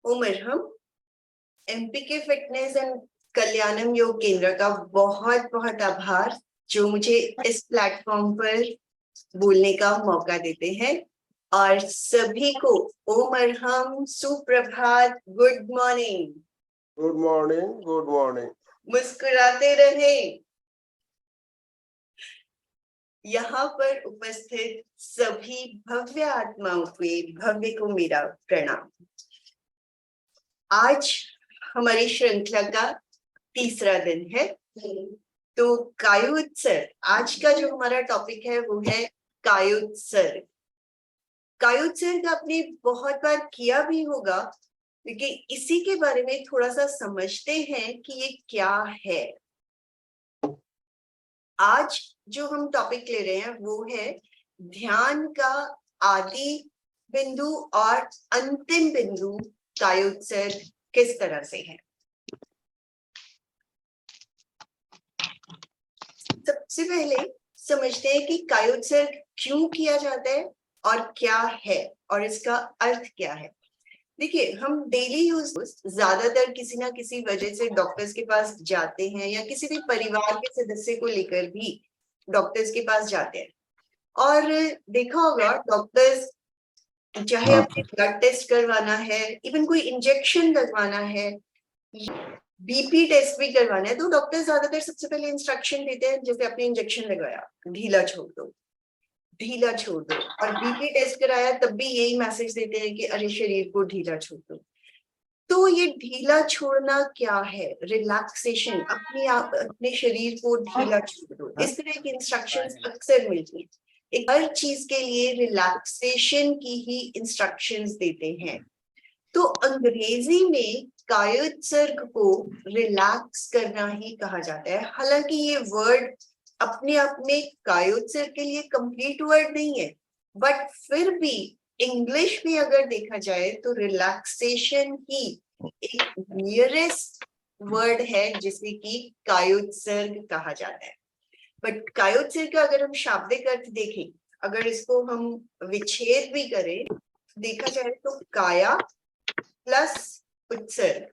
उमर हम एमपीके fitness and कल्याणम योग केंद्र का बहुत बहुत आभार जो मुझे इस प्लेटफॉर्म पर बोलने का मौका देते हैं। और सभी को ओम अरहम, सुप्रभात, good morning. Good morning, good morning. मुस्कुराते रहे। यहाँ पर उपस्थित सभी भव्य आत्माओं को मेरा प्रणाम। आज हमारी श्रृंखला का तीसरा दिन है। तो कायोत्सर्ग, आज का जो हमारा टॉपिक है वो है कायोत्सर्ग। कायोत्सर्ग आपने बहुत बार किया भी होगा, क्योंकि इसी के बारे में थोड़ा सा समझते हैं कि ये क्या है। आज जो हम टॉपिक ले रहे हैं वो है ध्यान का आदि बिंदु और अंतिम बिंदु कायोत्सर्ग किस तरह से है। सबसे पहले समझते हैं कि कायोत्सर्ग क्यों किया जाता है और क्या है और इसका अर्थ क्या है। देखिए, हम डेली यूज ज्यादातर किसी ना किसी वजह से डॉक्टर्स के पास जाते हैं या किसी भी परिवार के सदस्य को लेकर भी डॉक्टर्स के पास जाते हैं। और देखा होगा डॉक्टर्स, चाहे अपने ब्लड टेस्ट करवाना है, इवन कोई इंजेक्शन लगवाना है, बीपी टेस्ट भी करवाना है, तो डॉक्टर ज्यादातर सबसे पहले इंस्ट्रक्शन देते हैं, जैसे आपने इंजेक्शन लगाया ढीला छोड़ दो, ढीला छोड़ दो। और बीपी टेस्ट कराया तब भी यही मैसेज देते हैं कि अरे शरीर को ढीला छोड़ दो। तो ये ढीला छोड़ना क्या है? रिलैक्सेशन, अपने शरीर को ढीला छोड़ दो, इस तरह की इंस्ट्रक्शंस अक्सर मिलती हैं। एक हर चीज के लिए रिलैक्सेशन की ही इंस्ट्रक्शंस देते हैं। तो अंग्रेजी में कायोत्सर्ग को रिलैक्स करना ही कहा जाता है। हालांकि ये वर्ड अपने आप में कायोत्सर्ग के लिए कंप्लीट वर्ड नहीं है, बट फिर भी इंग्लिश में अगर देखा जाए तो रिलैक्सेशन ही एक नियरेस्ट वर्ड है जिसे कि कायोत्सर्ग कहा जाता है। बट कायोत्सर्ग का अगर हम शाब्दिक अर्थ देखें, अगर इसको हम विच्छेद भी करें, देखा जाए तो काया प्लस उत्सर्ग,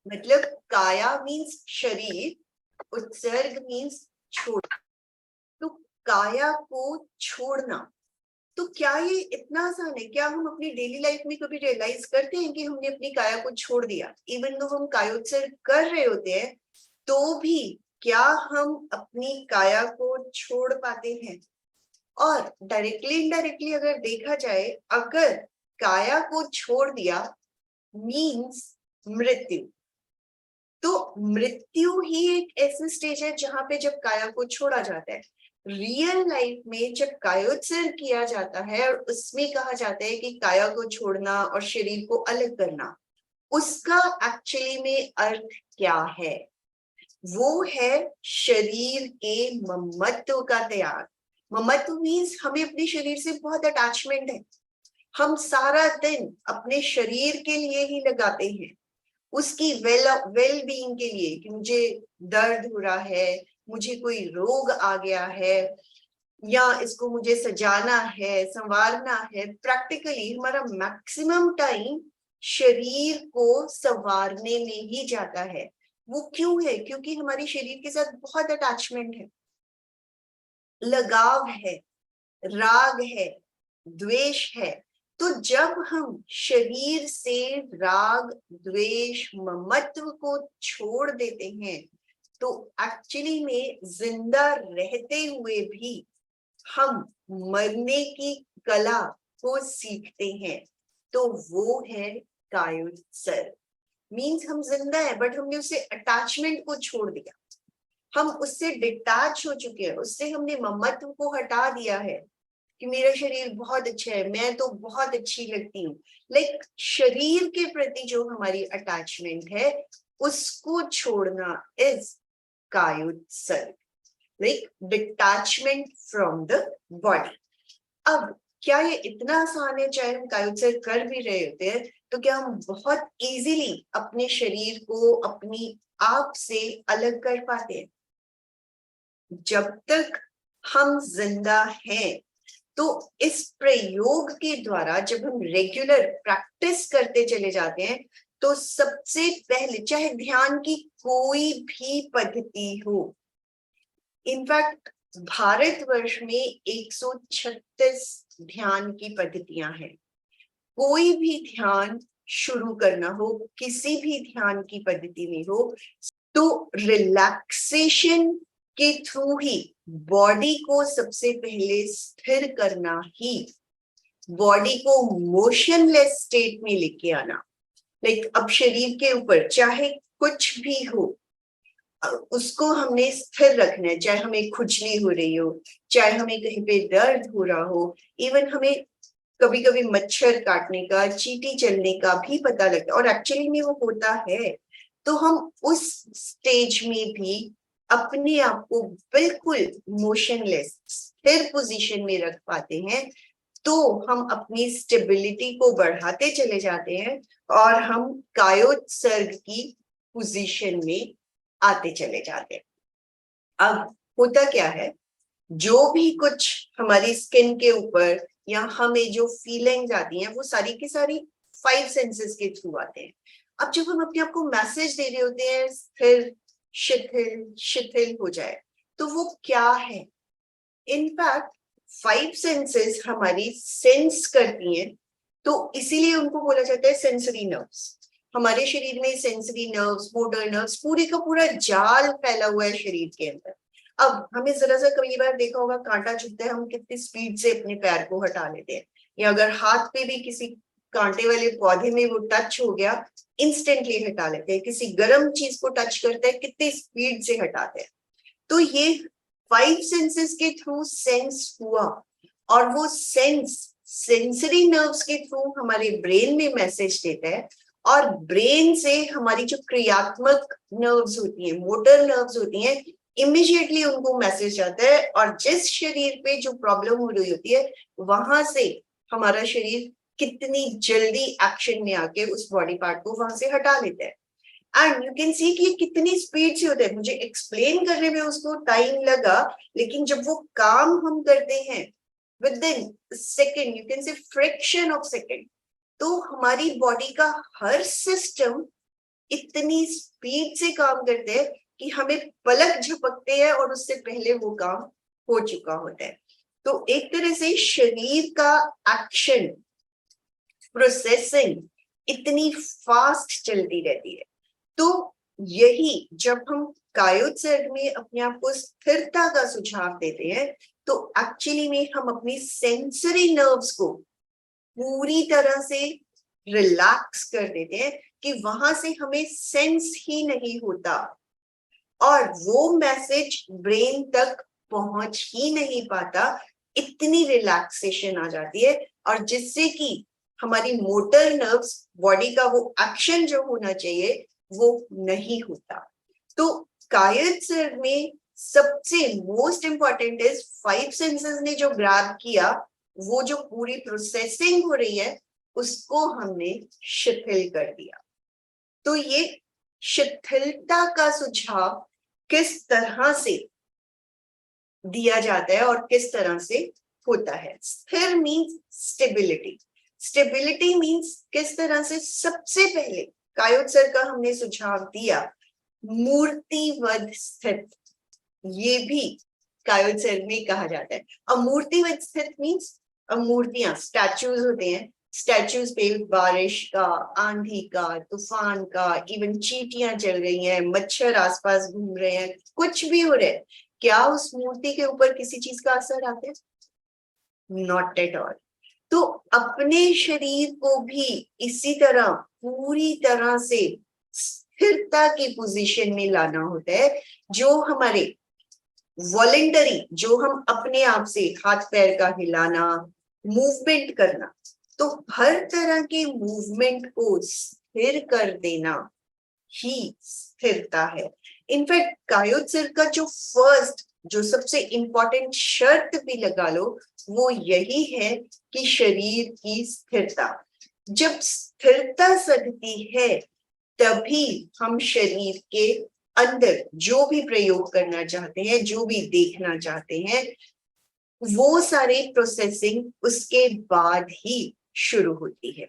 मतलब काया मीन्स शरीर, उत्सर्ग मीन्स छोड़। तो काया को छोड़ना, तो क्या ये इतना आसान है? क्या हम अपनी डेली लाइफ में कभी रियलाइज करते हैं कि हमने अपनी काया को छोड़ दिया? इवन दो हम कायोत्सर्ग कर रहे होते हैं तो भी क्या हम अपनी काया को छोड़ पाते हैं? और डायरेक्टली इनडायरेक्टली अगर देखा जाए, अगर काया को छोड़ दिया मीन्स मृत्यु। तो मृत्यु ही एक ऐसी स्टेज है जहां पे जब काया को छोड़ा जाता है। रियल लाइफ में जब कायोत्सर्ग किया जाता है और उसमें कहा जाता है कि काया को छोड़ना और शरीर को अलग करना, उसका एक्चुअली में अर्थ क्या है? वो है शरीर के ममत्व का त्याग। ममत्व मीन्स हमें अपने शरीर से बहुत अटैचमेंट है। हम सारा दिन अपने शरीर के लिए ही लगाते हैं, उसकी वेल बीइंग के लिए, कि मुझे दर्द हो रहा है, मुझे कोई रोग आ गया है, या इसको मुझे सजाना है, संवारना है। प्रैक्टिकली हमारा मैक्सिमम टाइम शरीर को संवारने में ही जाता है। वो क्यों है? क्योंकि हमारी शरीर के साथ बहुत अटैचमेंट है, लगाव है, राग है, द्वेष है। तो जब हम शरीर से राग, द्वेष, ममत्व को छोड़ देते हैं, तो एक्चुअली में जिंदा रहते हुए भी हम मरने की कला को सीखते हैं। तो वो है कायोत्सर्ग। मीन्स हम जिंदा है बट हमने उससे अटैचमेंट को छोड़ दिया, हम उससे डिटैच हो चुके हैं, उससे हमने ममत्व को हटा दिया है कि मेरा शरीर बहुत अच्छा है, मैं तो बहुत अच्छी लगती हूँ। लाइक शरीर के प्रति जो हमारी अटैचमेंट है उसको छोड़ना is kayotsarga, like detachment from the body. अब क्या ये इतना आसान है? चाहे हम कायोत्सर्ग कर भी रहे होते हैं तो क्या हम बहुत इजीली अपने शरीर को अपनी आप से अलग कर पाते हैं? जब तक हम जिंदा हैं तो इस प्रयोग के द्वारा जब हम रेगुलर प्रैक्टिस करते चले जाते हैं तो सबसे पहले, चाहे ध्यान की कोई भी पद्धति हो, इनफैक्ट भारतवर्ष में 136 ध्यान की पद्धतियां हैं। कोई भी ध्यान शुरू करना हो, किसी भी ध्यान की पद्धति में हो, तो रिलैक्सेशन के थ्रू ही बॉडी को सबसे पहले स्थिर करना ही, बॉडी को मोशनलेस स्टेट में लेके आना। लाइक अब शरीर के ऊपर चाहे कुछ भी हो, उसको हमने स्थिर रखना है। चाहे हमें खुजली हो रही हो, चाहे हमें कहीं पे दर्द हो रहा हो, इवन हमें कभी कभी मच्छर काटने का, चींटी चलने का भी पता लगता है और एक्चुअली में वो होता है, तो हम उस स्टेज में भी अपने आप को बिल्कुल मोशनलेस स्थिर पोजीशन में रख पाते हैं। तो हम अपनी स्टेबिलिटी को बढ़ाते चले जाते हैं और हम कायोत्सर्ग की पोजीशन में आते चले जाते हैं। अब होता क्या है, जो भी कुछ हमारी स्किन के ऊपर या हमें जो फीलिंग्स आती हैं वो सारी की सारी 5 सेंसेस के थ्रू आते हैं। अब जब हम अपने आप को मैसेज दे रहे होते हैं स्थिर, शिथिल शिथिल हो जाए, तो वो क्या है? इनफैक्ट 5 सेंसेस हमारी सेंस करती हैं, तो इसीलिए उनको बोला जाता है सेंसरी नर्व्स। हमारे शरीर में सेंसरी नर्व्स, मोटर नर्व्स, पूरे का पूरा जाल फैला हुआ है शरीर के अंदर। अब हमें जरा सा कई बार देखा होगा, कांटा चुभता है, हम कितनी स्पीड से अपने पैर को हटा लेते हैं, या अगर हाथ पे भी किसी कांटे वाले पौधे में वो टच हो गया, इंस्टेंटली हटा लेते हैं। किसी गर्म चीज को टच करते हैं, कितनी स्पीड से हटाते हैं। तो ये 5 सेंसेस के थ्रू सेंस हुआ, और वो सेंसरी नर्व्स के थ्रू हमारे ब्रेन में मैसेज देता है, और ब्रेन से हमारी जो क्रियात्मक नर्व्स होती हैं, मोटर नर्व्स होती हैं, इमीडिएटली उनको मैसेज आता है, और जिस शरीर पे जो प्रॉब्लम हो रही होती है वहां से हमारा शरीर कितनी जल्दी एक्शन में आके उस बॉडी पार्ट को वहां से हटा लेता है। एंड यू कैन सी कि ये कितनी स्पीड से होता है। मुझे एक्सप्लेन करने में उसको टाइम लगा, लेकिन जब वो काम हम करते हैं with in second, you can say fraction of second, तो हमारी बॉडी का हर सिस्टम इतनी स्पीड से काम करते हैं कि हमें पलक झपकते हैं और उससे पहले वो काम हो चुका होता है। तो एक तरह से शरीर का एक्शन प्रोसेसिंग इतनी फास्ट चलती रहती है। तो यही जब हम कायोत्सर्ग में अपने आप को स्थिरता का सुझाव देते हैं, तो एक्चुअली में हम अपनी सेंसरी नर्व्स को पूरी तरह से रिलैक्स कर देते हैं कि वहां से हमें सेंस ही नहीं होता, और वो मैसेज ब्रेन तक पहुंच ही नहीं पाता। इतनी रिलैक्सेशन आ जाती है, और जिससे कि हमारी मोटर नर्व्स, बॉडी का वो एक्शन जो होना चाहिए वो नहीं होता। तो कायोत्सर्ग में सबसे मोस्ट इंपॉर्टेंट इज 5 सेंसेस ने जो ग्रैब किया, वो जो पूरी प्रोसेसिंग हो रही है उसको हमने शिथिल कर दिया। तो ये शिथिलता का सुझाव किस तरह से दिया जाता है और किस तरह से होता है। स्थिर मीन्स स्टेबिलिटी, स्टेबिलिटी मीन्स किस तरह से। सबसे पहले कायोत्सर्ग का हमने सुझाव दिया मूर्तिवत स्थित, ये भी कायोत्सर्ग में कहा जाता है। अमूर्तिवत स्थित मीन्स मूर्तियां, स्टैचूज होते हैं, स्टैचूज पे बारिश का, आंधी का, तूफान का, इवन चींटियां चल रही हैं, मच्छर आसपास घूम रहे हैं, कुछ भी हो रहा है, क्या उस मूर्ति के ऊपर किसी चीज का असर आता है? Not at all. तो अपने शरीर को भी इसी तरह पूरी तरह से स्थिरता की पोजीशन में लाना होता है, जो हमारे वॉलेंटरी, जो हम अपने आप से हाथ पैर का हिलाना, मूवमेंट करना, तो हर तरह के मूवमेंट को स्थिर कर देना ही स्थिरता है। इनफैक्ट कायोत्सर्ग का जो फर्स्ट, जो सबसे इंपॉर्टेंट शर्त भी लगा लो, वो यही है कि शरीर की स्थिरता। जब स्थिरता सधती है तभी हम शरीर के अंदर जो भी प्रयोग करना चाहते हैं, जो भी देखना चाहते हैं, वो सारी प्रोसेसिंग उसके बाद ही शुरू होती है।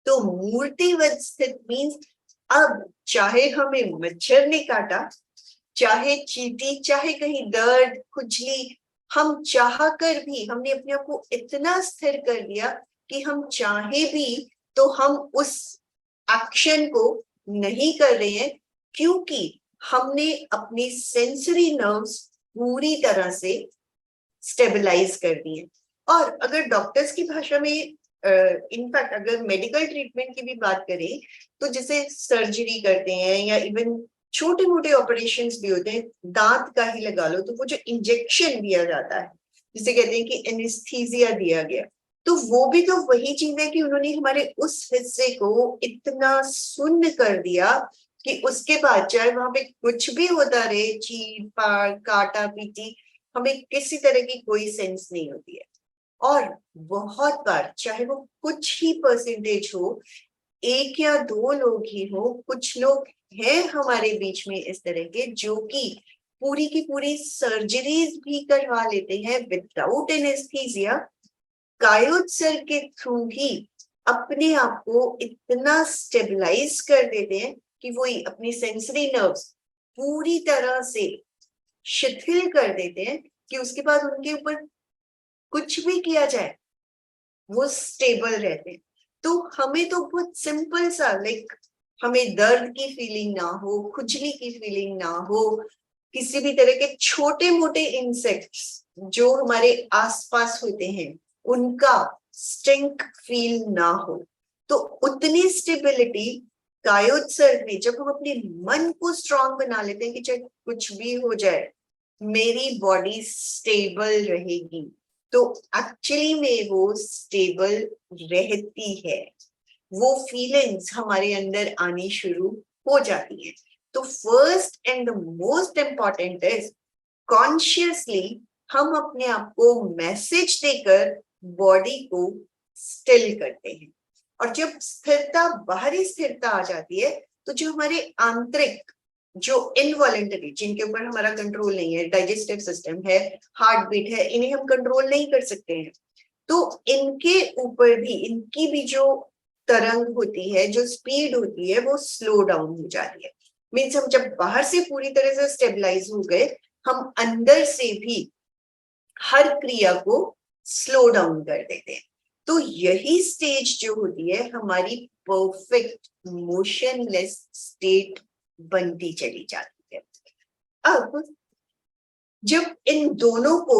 तो मूर्तिवत स्थित मीन्स अब चाहे हमें मच्छर ने काटा, चाहे चींटी, चाहे कहीं दर्द, खुजली, हम चाह कर भी हमने अपने आप को इतना स्थिर कर दिया कि हम चाहे भी तो हम उस एक्शन को नहीं कर रहे हैं, क्योंकि हमने अपनी सेंसरी नर्व्स पूरी तरह से स्टेबलाइज कर दिए। और अगर डॉक्टर्स की भाषा में इनफैक्ट अगर मेडिकल ट्रीटमेंट की भी बात करें, तो जैसे सर्जरी करते हैं या इवन छोटे मोटे ऑपरेशंस भी होते हैं, दांत का ही लगा लो, तो वो जो इंजेक्शन दिया जाता है जिसे कहते हैं कि एनेस्थीसिया दिया गया, तो वो भी तो वही चीज है कि उन्होंने हमारे उस हिस्से को इतना सुन्न कर दिया कि उसके बाद चाहे वहां पे कुछ भी होता रहे, चीर फाड़ काटा पीटी, हमें किसी तरह की कोई सेंस नहीं होती है। और बहुत बार चाहे वो कुछ ही परसेंटेज हो, एक या दो लोग ही हो, कुछ लोग हैं हमारे बीच में इस तरह के जो कि पूरी की पूरी सर्जरीज भी करवा लेते हैं विदाउट एनेस्थीसिया, कायोत्सर्ग के थ्रू ही अपने आप को इतना स्टेबलाइज कर देते हैं कि वही अपनी सेंसरी नर्व्स पूरी तरह से शिथिल कर देते हैं कि उसके बाद उनके ऊपर कुछ भी किया जाए वो स्टेबल रहते हैं। तो हमें तो बहुत सिंपल सा, लाइक हमें दर्द की फीलिंग ना हो, खुजली की फीलिंग ना हो, किसी भी तरह के छोटे मोटे इंसेक्ट्स जो हमारे आसपास होते हैं उनका स्टिंक फील ना हो, तो उतनी स्टेबिलिटी कायोत्सर्ग में जब हम अपने मन को स्ट्रांग बना लेते हैं कि चाहे कुछ भी हो जाए मेरी बॉडी स्टेबल रहेगी, तो एक्चुअली में वो स्टेबल रहती है, वो फीलिंग्स हमारे अंदर आनी शुरू हो जाती है। तो first and the most important is consciously हम अपने आप को मैसेज देकर बॉडी को स्टिल करते हैं। और जब स्थिरता, बाहरी स्थिरता आ जाती है, तो जो हमारे आंतरिक, जो इनवॉलेंटरी, जिनके ऊपर हमारा कंट्रोल नहीं है, डाइजेस्टिव सिस्टम है, हार्ट बीट है, इन्हें हम कंट्रोल नहीं कर सकते हैं, तो इनके ऊपर भी, इनकी भी जो तरंग होती है, जो स्पीड होती है, वो स्लो डाउन हो जाती है। मीन्स हम जब बाहर से पूरी तरह से स्टेबलाइज हो गए, हम अंदर से भी हर क्रिया को स्लो डाउन कर देते हैं। तो यही स्टेज जो होती है हमारी परफेक्ट मोशनलेस स्टेट बनती चली जाती है। अब जब इन दोनों को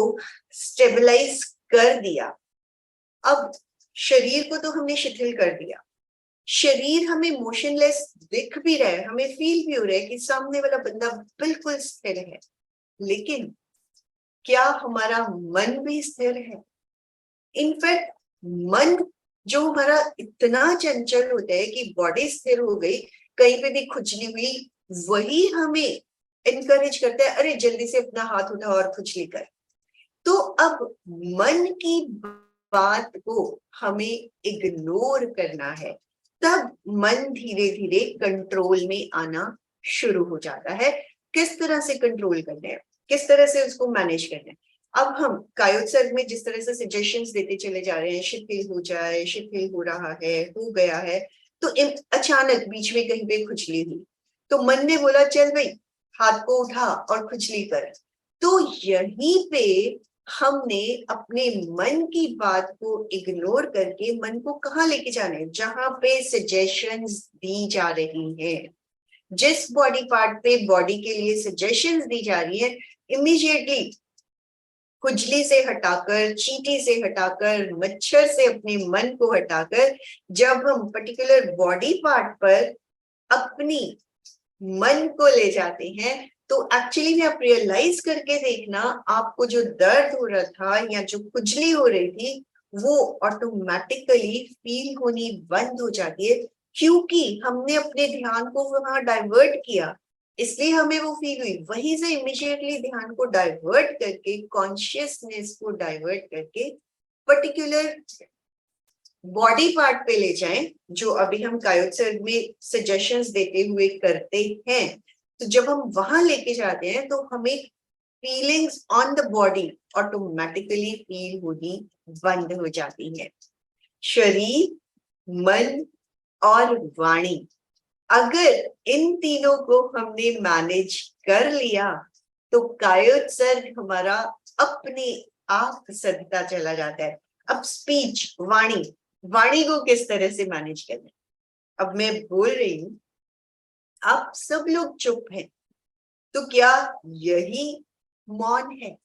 स्टेबलाइज कर दिया, अब शरीर को तो हमने शिथिल कर दिया, शरीर हमें मोशनलेस दिख भी रहा है, हमें फील भी हो रहा है कि सामने वाला बंदा बिल्कुल स्थिर है, लेकिन क्या हमारा मन भी स्थिर है? इनफैक्ट मन जो हमारा इतना चंचल होता है कि बॉडी स्थिर हो गई, कहीं पे भी खुजली हुई, वही हमें इनकरेज करता है, अरे जल्दी से अपना हाथ उठा और खुजली कर। तो अब मन की बात को हमें इग्नोर करना है, तब मन धीरे धीरे कंट्रोल में आना शुरू हो जाता है। किस तरह से कंट्रोल करना है, किस तरह से उसको मैनेज करना है? अब हम कायोत्सर्ग में जिस तरह से सजेशंस देते चले जा रहे हैं, शिथिल हो जाए, शिथिल हो रहा है, हो गया है, तो अचानक बीच में कहीं पे खुजली हुई, तो मन ने बोला चल भाई हाथ को उठा और खुजली कर। तो यहीं पे हमने अपने मन की बात को इग्नोर करके मन को कहाँ लेके जाना है? जहां पे सजेशंस दी जा रही हैं, जिस बॉडी पार्ट पे बॉडी के लिए सजेशंस दी जा रही है, इमीडिएटली खुजली से हटाकर, चींटी से हटाकर, मच्छर से अपने मन को हटाकर, जब हम पर्टिकुलर बॉडी पार्ट पर अपनी मन को ले जाते हैं, तो एक्चुअली में आप रियलाइज करके देखना, आपको जो दर्द हो रहा था या जो खुजली हो रही थी, वो ऑटोमेटिकली फील होनी बंद हो जाती है, क्योंकि हमने अपने ध्यान को वहां डाइवर्ट किया, इसलिए हमें वो फील हुई। वहीं से इमीडिएटली ध्यान को डाइवर्ट करके, कॉन्शियसनेस को डाइवर्ट करके पर्टिकुलर बॉडी पार्ट पे ले जाएं, जो अभी हम कायोत्सर्ग में सजेशंस देते हुए करते हैं। तो जब हम वहां लेके जाते हैं तो हमें feelings on the body automatically feel होनी बंद हो जाती है। शरीर, मन और वाणी, अगर इन तीनों को हमने मैनेज कर लिया तो कायोत्सर्ग हमारा अपने आप सदता चला जाता है। अब स्पीच, वाणी, वाणी को किस तरह से मैनेज करना है? अब मैं बोल रही हूं, आप सब लोग चुप हैं, तो क्या यही मौन है?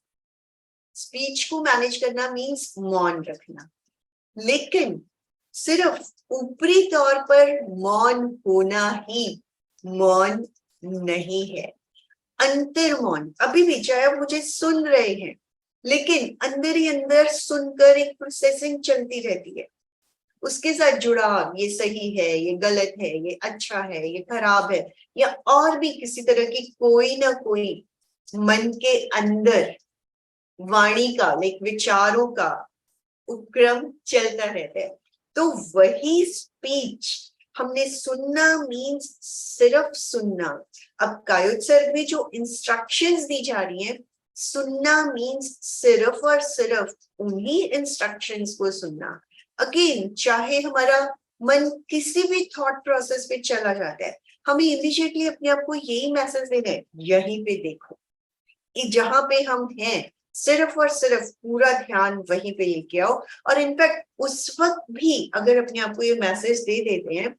स्पीच को मैनेज करना मीन्स मौन रखना, लेकिन सिर्फ ऊपरी तौर पर मौन होना ही मौन नहीं है। अंतर मौन, अभी भी चाहे आप मुझे सुन रहे हैं, लेकिन अंदर ही अंदर सुनकर एक प्रोसेसिंग चलती रहती है, उसके साथ जुड़ाव, ये सही है, ये गलत है, ये अच्छा है, ये खराब है, या और भी किसी तरह की कोई ना कोई मन के अंदर वाणी का, लाइक विचारों का उपक्रम चलता रहता है। तो वही स्पीच, हमने सुनना मीन्स सिर्फ सुनना। अब कायोत्सर्ग में जो इंस्ट्रक्शंस दी जा रही हैं, सुनना मीन्स सिर्फ और सिर्फ उन्हीं इंस्ट्रक्शंस को सुनना। अगेन, चाहे हमारा मन किसी भी थॉट प्रोसेस पे चला जाता है, हमें इमीडिएटली अपने आप को यही मैसेज देना है, यहीं पे देखो, जहां पे हम हैं, सिर्फ और सिर्फ पूरा ध्यान वहीं पे लेके आओ। और इनफैक्ट उस वक्त भी अगर अपने आप को ये मैसेज दे देते हैं,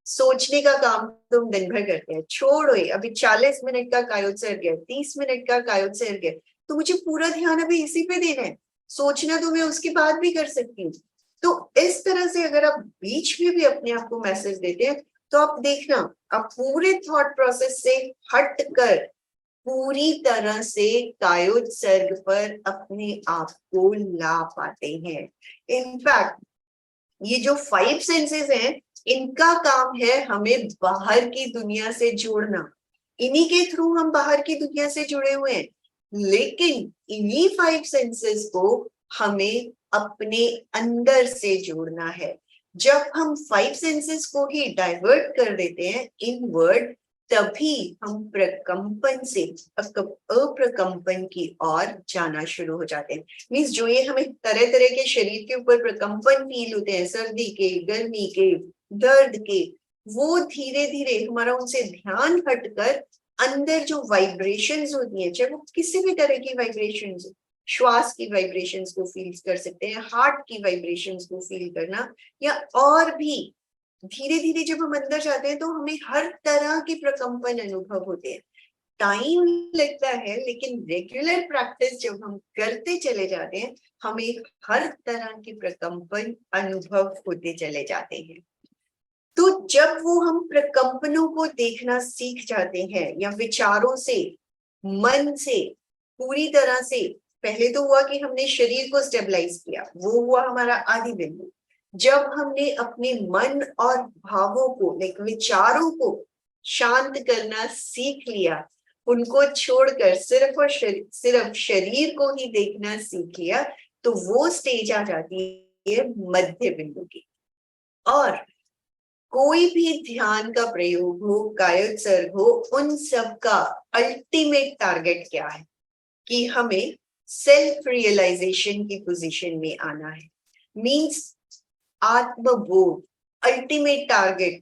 सोचने का काम तुम दिन भर करते हैं, छोड़ो ये, अभी 40 मिनट का कायोत्सर्ग है, 30 मिनट का कायोत्सर्ग है, तो मुझे पूरा ध्यान अभी इसी पे देना है, सोचना तो मैं उसके बाद भी कर सकती हूँ। तो इस तरह से अगर आप बीच में भी अपने आप को मैसेज देते हैं, तो आप देखना, आप पूरे थॉट प्रोसेस से हट कर पूरी तरह से कायोत्सर्ग पर अपने आप को ला पाते हैं। इनफैक्ट ये जो 5 सेंसेस हैं, इनका काम है हमें बाहर की दुनिया से जोड़ना, इन्हीं के थ्रू हम बाहर की दुनिया से जुड़े हुए हैं, लेकिन इन्हीं 5 सेंसेस को हमें अपने अंदर से जोड़ना है। जब हम 5 सेंसेस को ही डाइवर्ट कर देते हैं इनवर्ड, तभी हम प्रकंपन से अप्रकंपन की ओर जाना शुरू हो जाते हैं। मीन्स जो ये हमें तरह तरह के शरीर के ऊपर प्रकंपन फील होते हैं, सर्दी के, गर्मी के, दर्द के, वो धीरे धीरे हमारा उनसे ध्यान हटकर अंदर जो वाइब्रेशंस होती हैं, चाहे वो किसी भी तरह की वाइब्रेशंस, श्वास की वाइब्रेशंस को फील कर सकते हैं, हार्ट की वाइब्रेशंस को फील करना, या और भी धीरे धीरे जब हम अंदर जाते हैं तो हमें हर तरह के प्रकंपन अनुभव होते हैं। टाइम लगता है, लेकिन रेगुलर प्रैक्टिस जब हम करते चले जाते हैं, हमें हर तरह के प्रकंपन अनुभव होते चले जाते हैं। तो जब वो हम प्रकंपनों को देखना सीख जाते हैं, या विचारों से, मन से पूरी तरह से, पहले तो हुआ कि हमने शरीर को स्टेबलाइज किया, वो हुआ हमारा आदि बिंदु। जब हमने अपने मन और भावों को, लाइक विचारों को शांत करना सीख लिया, उनको छोड़कर सिर्फ और सिर्फ शरीर को ही देखना सीख लिया, तो वो स्टेज आ जाती है मध्य बिंदु की। और कोई भी ध्यान का प्रयोग हो, कायोत्सर्ग हो, उन सब का अल्टीमेट टारगेट क्या है? कि हमें सेल्फ रियलाइजेशन की पोजीशन में आना है। मींस आत्मबोध, अल्टीमेट टारगेट,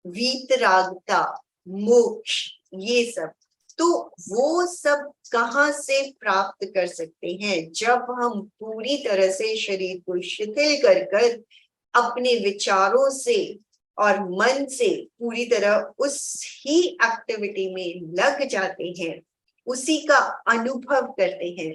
वीतरागता, मोक्ष, ये सब। तो वो सब कहाँ से प्राप्त कर सकते हैं? जब हम पूरी तरह से शरीर को शिथिल कर कर अपने विचारों से और मन से पूरी तरह उस ही एक्टिविटी में लग जाते हैं, उसी का अनुभव करते हैं,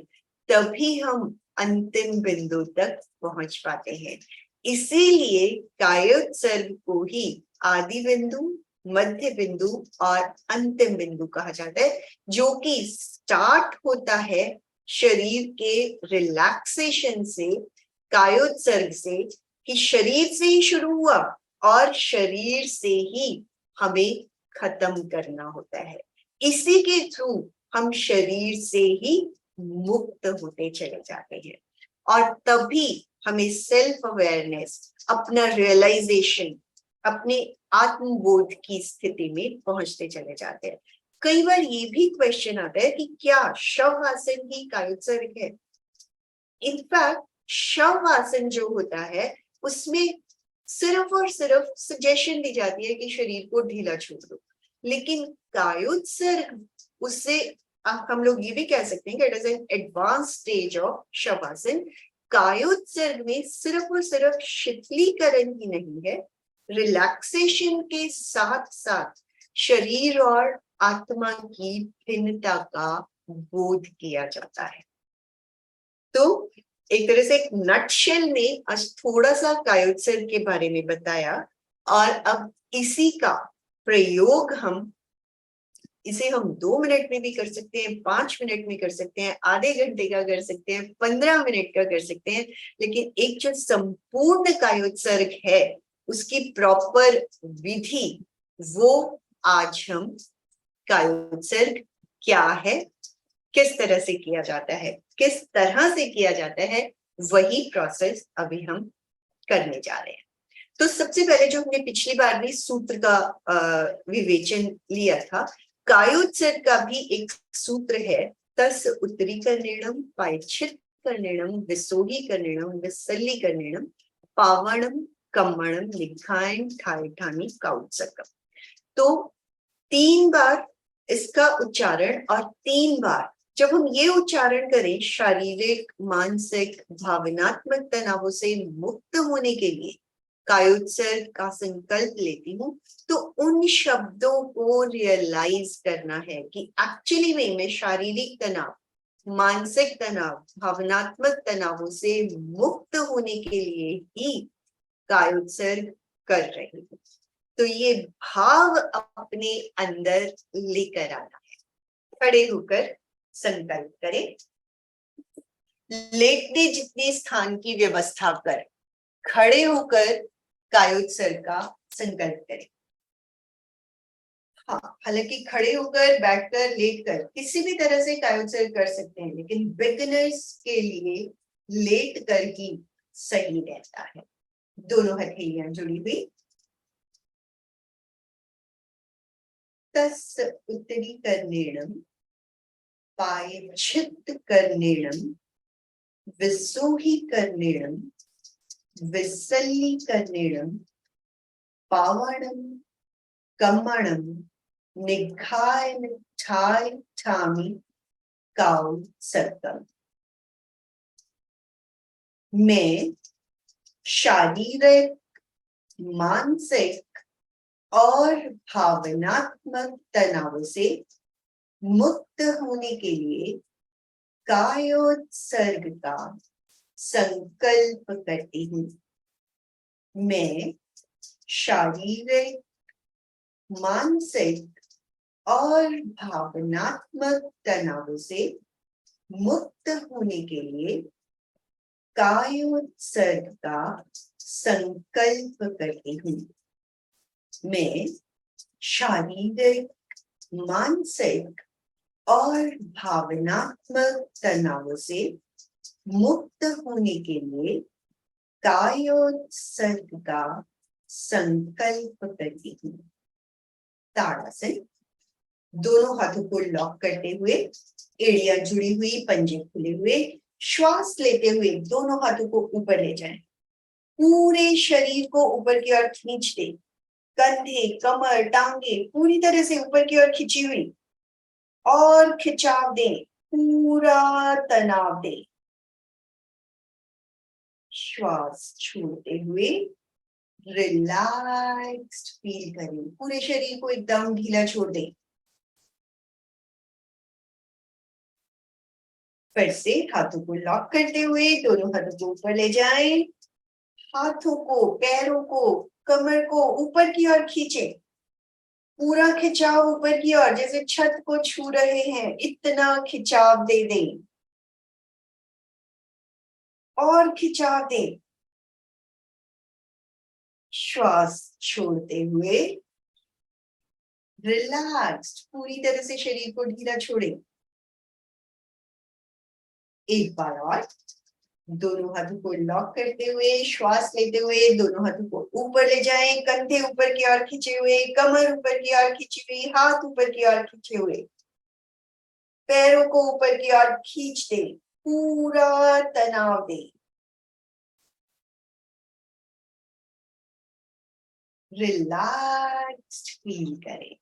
तभी हम अंतिम बिंदु तक पहुंच पाते हैं। इसीलिए कायोत्सर्ग को ही आदि बिंदु, मध्य बिंदु और अंतिम बिंदु कहा जाता है, जो कि स्टार्ट होता है शरीर के रिलैक्सेशन से, कायोत्सर्ग से, कि शरीर से ही शुरू हुआ और शरीर से ही हमें खत्म करना होता है। इसी के थ्रू हम शरीर से ही मुक्त होते चले जाते हैं, और तभी हमें सेल्फ अवेयरनेस, अपना रियलाइजेशन, अपने आत्मबोध की स्थिति में पहुंचते चले जाते हैं। कई बार ये भी क्वेश्चन आता है कि क्या शव आसन ही कायोत्सर्ग है। इनफैक्ट शव आसन जो होता है उसमें सिर्फ और सिर्फ सजेशन दी जाती है कि शरीर को ढीला छोड़ दो, लेकिन कायोत्सर्ग उससे हम लोग ये भी कह सकते हैं कि it is an advance stage of shavasana. कायोत्सर्ग में सिर्फ और सिर्फ शिथिलीकरण ही नहीं है, रिलैक्सेशन के साथ साथ शरीर और आत्मा की भिन्नता का बोध किया जाता है। तो एक तरह से एक नटशेल में आज थोड़ा सा कायोत्सर्ग के बारे में बताया, और अब इसी का प्रयोग इसे हम 2 मिनट में भी कर सकते हैं, 5 मिनट में कर सकते हैं, आधे घंटे का कर सकते हैं, 15 मिनट का कर सकते हैं, लेकिन एक जो संपूर्ण कायोत्सर्ग है उसकी प्रॉपर विधि, वो आज हम कायोत्सर्ग क्या है, किस तरह से किया जाता है, किस तरह से किया जाता है, वही प्रोसेस अभी हम करने जा रहे हैं। तो सबसे पहले जो हमने पिछली बार भी सूत्र का विवेचन लिया था, कायोत्सर्ग का भी एक सूत्र है, तस् उत्तरीकरणम पायच्छित्करणम विसोहीकरणम विसल्लीकरणम पावणम कम्मणम निघायन ठायठानी कायोत्सर्गम। तो 3 बार इसका उच्चारण, और 3 बार जब हम ये उच्चारण करें शारीरिक मानसिक भावनात्मक तनावों से मुक्त होने के लिए कायोत्सर्ग का संकल्प लेती हूँ, तो उन शब्दों को रियलाइज करना है कि एक्चुअली में मैं शारीरिक तनाव, मानसिक तनाव, भावनात्मक तनावों से मुक्त होने के लिए ही कायोत्सर्ग कर रही हूँ। तो ये भाव अपने अंदर लेकर आना है। खड़े होकर संकल्प करें, लेटने जितने स्थान की व्यवस्था कर खड़े होकर कायोत्सर्ग का संकल्प करें। हाँ, हालांकि खड़े होकर, बैठकर, लेटकर किसी भी तरह से कायोत्सर्ग कर सकते हैं, लेकिन बिगिनर्स के लिए लेट कर ही सही रहता है। दोनों हथेलियां जुड़ी हुई, तस् उत्तरीकरणम पायच्छित्करणम विसोहीकरणम विसल्लीकरणम पावणम कम्मणम निघायन ठायठानी कायोत्सर्गम। मैं शारीरिक, मानसिक और भावनात्मक तनाव से मुक्त होने के लिए कायोत्सर्ग का संकल्प करती हूँ। मैं शारीरिक, मानसिक और भावनात्मक तनाव से मुक्त होने के लिए कायोत्सर्ग का संकल्प करती हूँ। मैं शारीरिक, मानसिक और भावनात्मक तनाव से मुक्त होने के लिए कायोत्सर्ग का संकल्प करती हूँ। ताड़ासन, दोनों हाथों को लॉक करते हुए, एड़ियां जुड़ी हुई, पंजे खुले हुए, श्वास लेते हुए दोनों हाथों को ऊपर ले जाएं, पूरे शरीर को ऊपर की ओर खींच दे, कंधे, कमर, टांगे पूरी तरह से ऊपर की ओर खिंची हुई, और खिंचाव दें, पूरा तनाव दें। श्वास छोड़ते हुए रिलैक्स्ड फील करें, पूरे शरीर को एकदम ढीला छोड़ दें। फिर से हाथों को लॉक करते हुए दोनों हाथों को ऊपर ले जाएं, हाथों को, पैरों को, कमर को ऊपर की ओर खींचें, पूरा खिंचाव ऊपर की ओर, जैसे छत को छू रहे हैं इतना खिंचाव दे दें, और खिंचाव दें। श्वास छोड़ते हुए रिलैक्स्ड, पूरी तरह से शरीर को ढीला छोड़ें। एक बार और दोनों हाथों को लॉक करते हुए श्वास लेते हुए दोनों हाथों को ऊपर ले जाएं, कंधे ऊपर की ओर खींचे हुए, कमर ऊपर की ओर खींची हुई, हाथ ऊपर की ओर खींचे हुए, पैरों को ऊपर की ओर खींच दे, पूरा तनाव दे। रिलैक्स्ड फील करें,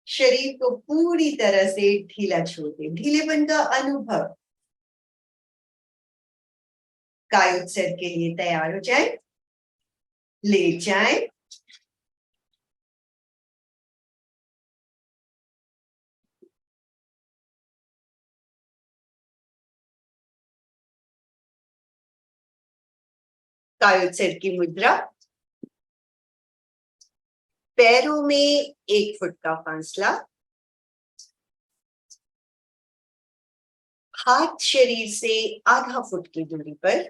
शरीर को पूरी तरह से ढीला छोड़ दे, ढीलेपन का अनुभव। कायोत्सर्ग के लिए तैयार हो जाए, लेट जाए, कायोत्सर्ग की मुद्रा। पैरों में 1 फुट का फासला, हाथ शरीर से आधा फुट की दूरी पर,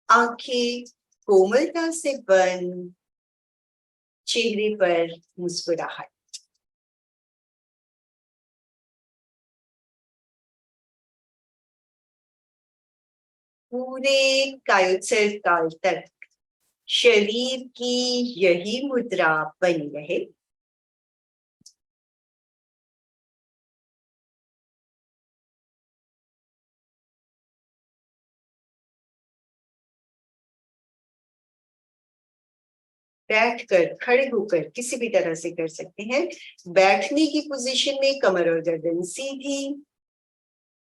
आंखें कोमलता से बंद, चेहरे पर मुस्कुराहट। पूरे कायोत्सर्ग काल तक शरीर की यही मुद्रा बनी रहे। बैठकर, खड़े होकर किसी भी तरह से कर सकते हैं। बैठने की पोजीशन में कमर और गर्दन सीधी,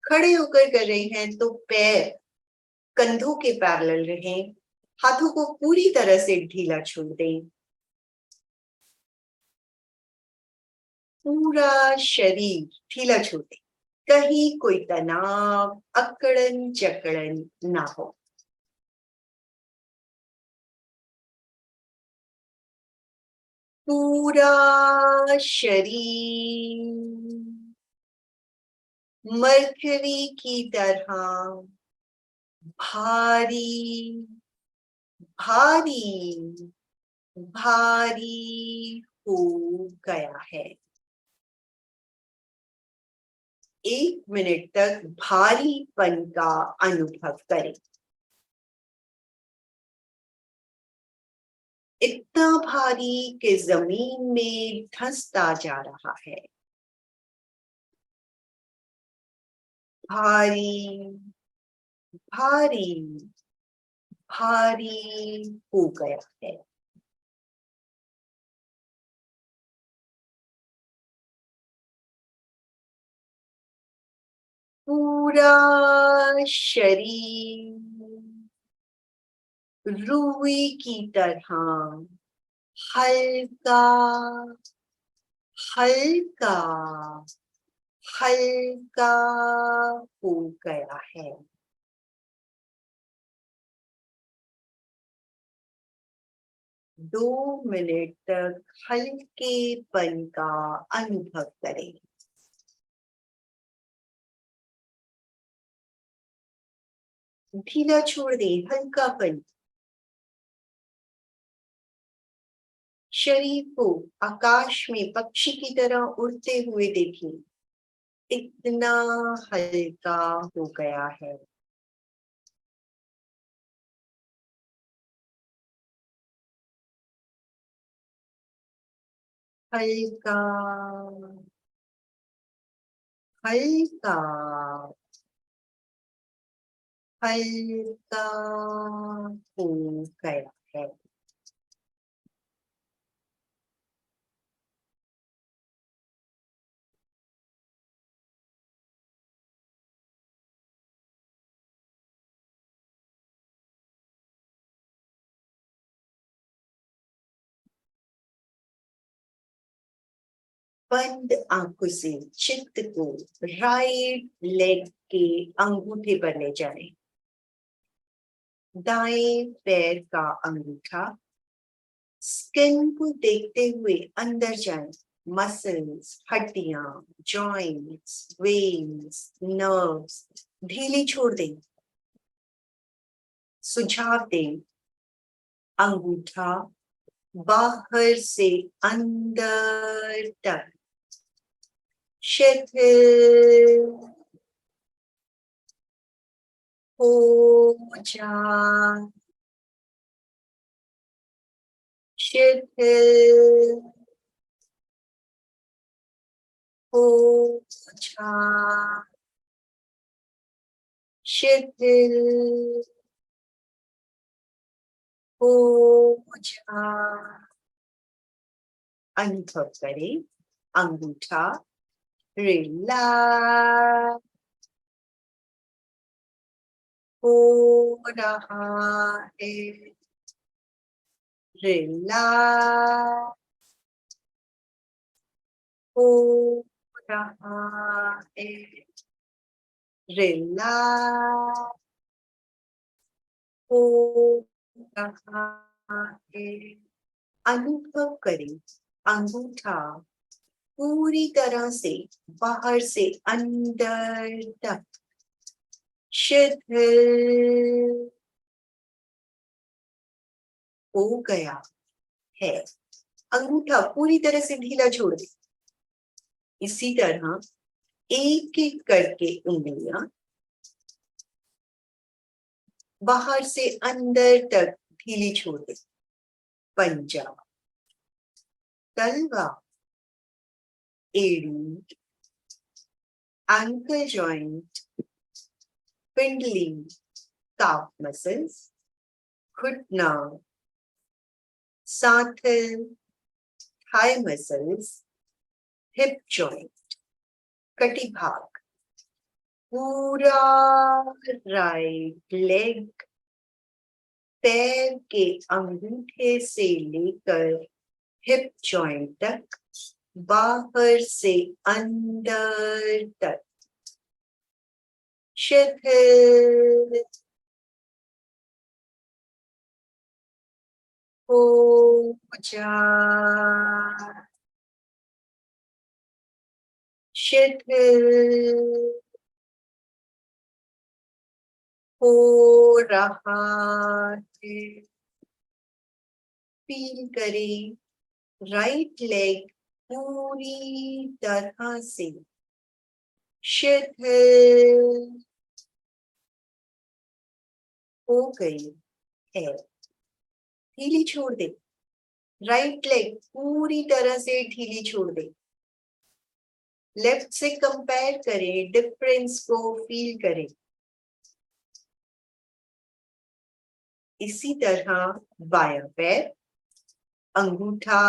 खड़े होकर कर रहे हैं तो पैर कंधों के पैरेलल रहें, हाथों को पूरी तरह से ढीला छोड़ दें, पूरा शरीर ढीला छोड़ दें, कहीं कोई तनाव, अकड़न जकड़न ना हो। पूरा शरीर मरकरी की तरह भारी भारी भारी हो गया है। 1 मिनट तक भारीपन का अनुभव करें। इतना भारी कि जमीन में धंसता जा रहा है। भारी भारी भारी हो गया है। पूरा शरीर रुई की तरह हल्का हल्का हल्का हो गया है। 2 मिनट तक हल्केपन का अनुभव करें। ढीला छोड़ दें, हल्कापन। शरीर को आकाश में पक्षी की तरह उड़ते हुए देखें, इतना हल्का हो गया है। हल्का हल्का हल्का हो गया है। बंद आंखों से चित्त को राइट लेग के अंगूठे पर ले जाएं। दाएं पैर का अंगूठा स्किन को देखते हुए अंदर जाएं। मसल्स, हड्डियां, जॉइंट्स, वेन्स, नर्व्स ढीली छोड़ दें। सुझाव दें, अंगूठा बाहर से अंदर तक शिथिल हो जा, शिथिल हो जा, शिथिल हो जा। अनुभव करें, अंगूठा रिलैक्स हो रहा है, रिलैक्स हो रहा है, रिलैक्स हो रहा है। अनुभव करें, अंगूठा पूरी तरह से बाहर से अंदर तक शिथिल हो गया है। अंगूठा पूरी तरह से ढीला छोड़ दे। इसी तरह एक एक करके उंगलियां बाहर से अंदर तक ढीली छोड़ दे। पंजा, तलवा, एड़ी, एंकल जॉइंट, पिंडली, काफ मसल्स, घुटना, Santhal, thigh muscles, hip joint, कटी भाग, पूरा राइट लेग पैर के अंगूठे से लेकर हिप जॉइंट तक, बाहर से अंदर तक शिथिल हो जा, शिथिल हो रहा है। फील करें राइट लेग पूरी तरह से शिथिल हो गई है। ढीली छोड़ दे, राइट लेग पूरी तरह से ढीली छोड़ दे। लेफ्ट से कंपेयर करें, डिफरेंस को फील करें। इसी तरह बायां पैर, अंगूठा,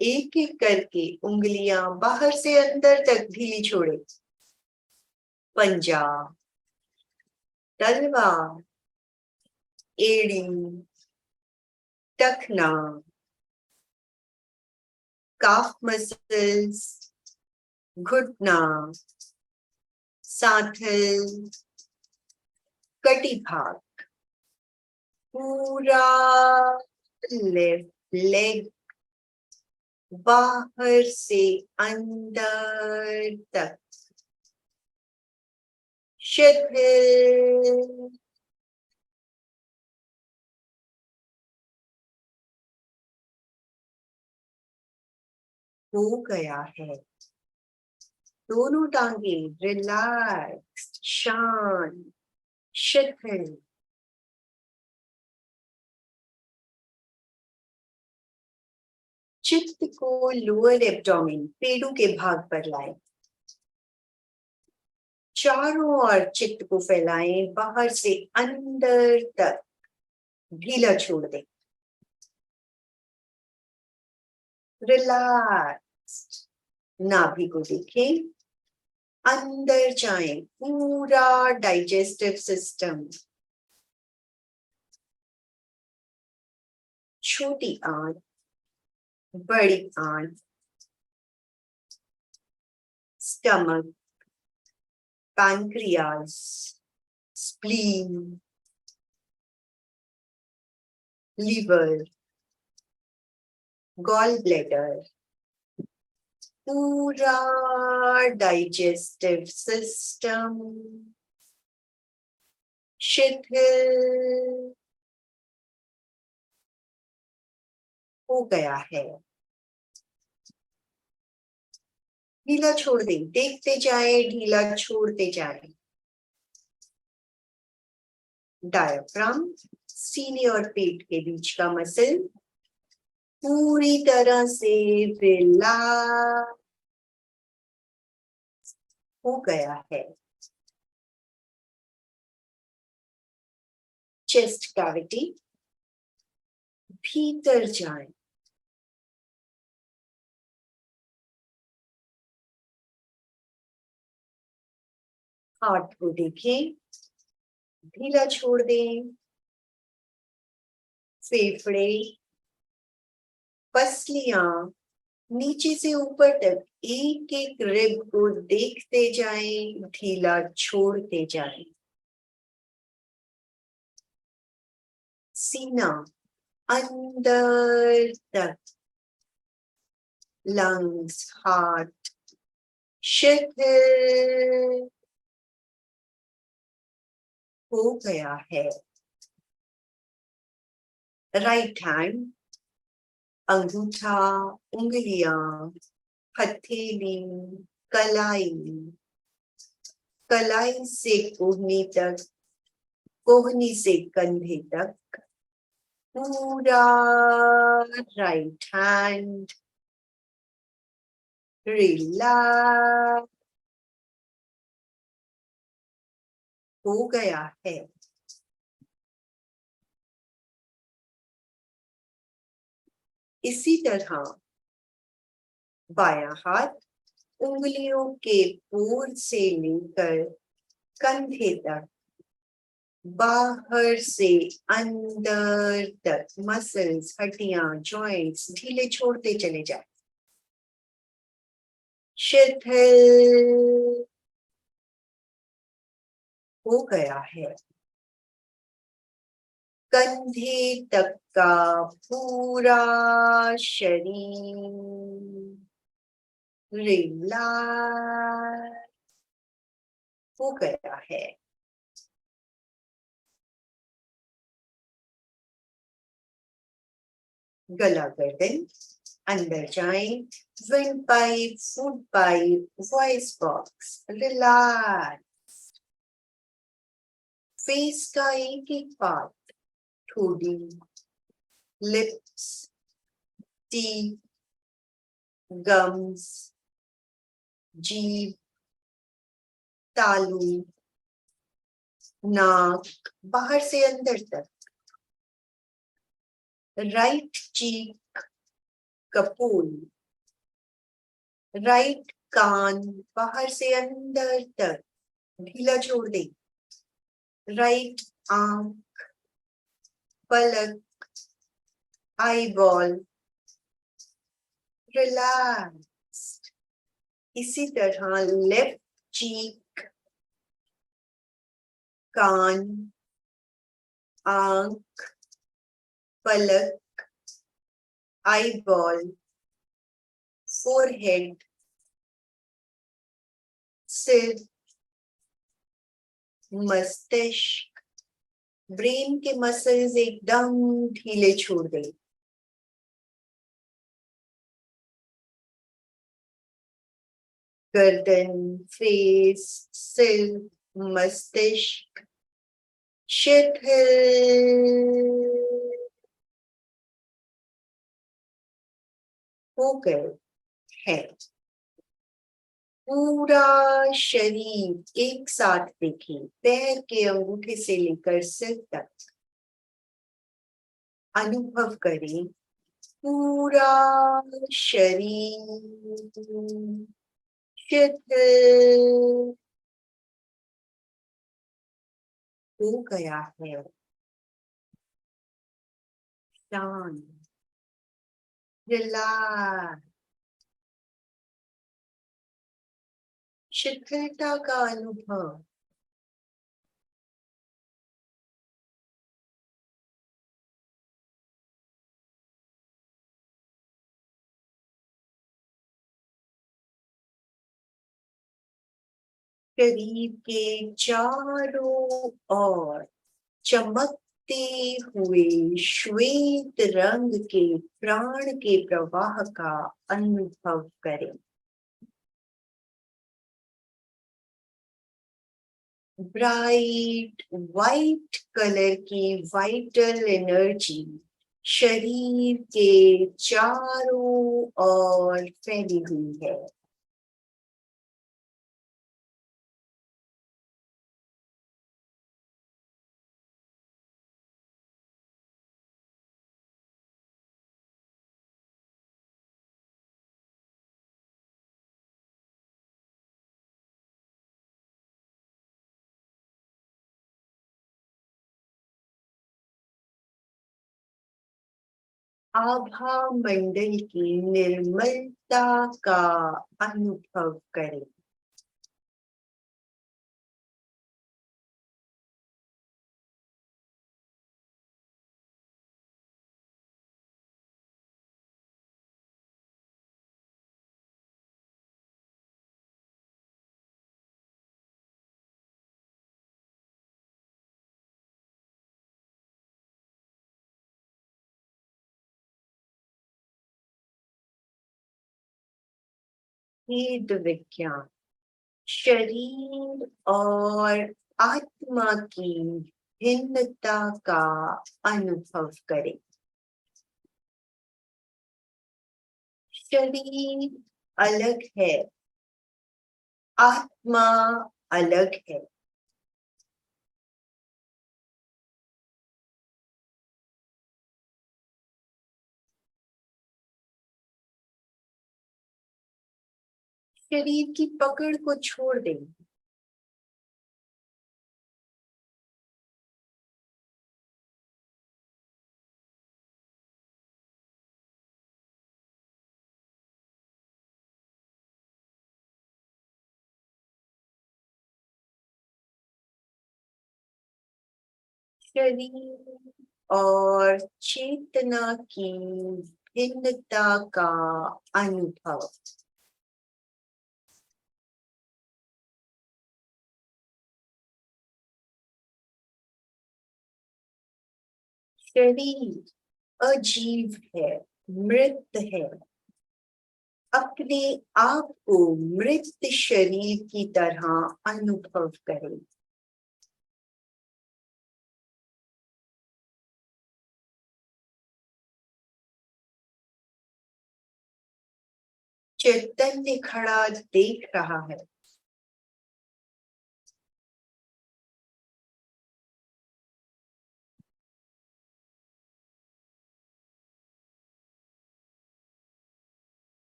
एक एक करके उंगलियां बाहर से अंदर तक ढीली छोड़े। पंजा, तलवा, एड़ी, टखना, काफ मसल्स, घुटना, सांथल, कटी भाग, पूरा लेफ्ट लेग बाहर से अंदर तक शिथिल हो गया है। दोनों टांगे रिलैक्स्ड, शांत, शिथिल। चित्त को लोअर एब्डोमेन, पेड़ों के भाग पर लाएं। चारों ओर चित्त को फैलाएं, बाहर से अंदर तक ढीला छोड़ दें। रिलैक्स्ड, नाभि को देखें, अंदर जाएं, पूरा डाइजेस्टिव सिस्टम। छोटी आंत, बड़ी आंत, stomach, pancreas, spleen, liver, gall bladder, पूरा डाइजेस्टिव सिस्टम शिथिल हो गया है। ढीला छोड़ दें, देखते जाएं, ढीला छोड़ते जाएं। डायफ्राम, सीने और पेट के बीच का मसल पूरी तरह से रिलैक्स हो गया है। चेस्ट कैविटी भीतर जाए, हार्ट को देखें, ढीला छोड़ दें। फेफड़े, पसलियां नीचे से ऊपर तक एक एक रिब को देखते जाएं, ढीला छोड़ते जाएं। सीना अंदर तक, लंग्स, हार्ट शिथिल हो गया है। राइट हैंड, अंगूठा, उंगलियां, हथेली, कलाई, कलाई से कोहनी तक, कोहनी से कंधे तक, पूरा राइट हैंड रिलैक्स हो गया है। इसी तरह बायां हाथ उंगलियों के पोर से लेकर कंधे तक, बाहर से अंदर तक मसल्स, हड्डियां, जॉइंट्स ढीले छोड़ते चले जाए। शिथिल हो गया है। कंधे तक का पूरा शरीर रिलैक्स हो गया है। गला, गर्दन अंदर जाएं, wind pipe, food pipe, voice box relax. Face का एक एक पार्ट, ठोड़ी, लिप्स, टीथ, गम्स, जीभ, तालू, नाक, बाहर से अंदर तक, राइट चीक, कपोल, राइट कान, बाहर से अंदर तक ढीला छोड़ दे। राइट आंख, पलक, आईबॉल रिलैक्स। इसी तरह लेफ्ट चीक, कान, आंख, पलक, आईबॉल, फोरहेड, सिर, मस्तिष्क, ब्रेन के मसल्स एकदम ढीले छोड़ दे। गर्दन, फेस, सिर, मस्तिष्क शिथिल हो गए हैं। पूरा शरीर एक साथ देखिए, पैर के अंगूठे से लेकर सिर तक अनुभव करें। पूरा शरीर शिथिल हो गया है, शांत, रिलैक्स, शिथिलता का अनुभव। शरीर के चारों ओर चमकते हुए श्वेत रंग के प्राण के प्रवाह का अनुभव करें। ब्राइट वाइट कलर की वाइटल एनर्जी शरीर के चारों ओर फैली हुई है। आभा मंडल की निर्मलता का अनुभव करें। भेद विज्ञान शरीर और आत्मा की भिन्नता का अनुभव करें। शरीर अलग है, आत्मा अलग है। शरीर की पकड़ को छोड़ दें। शरीर और चेतना की भिन्नता का अनुभव। शरीर अजीब है, मृत है। अपने आप को मृत शरीर की तरह अनुभव करें। चैतन्य खड़ा देख रहा है।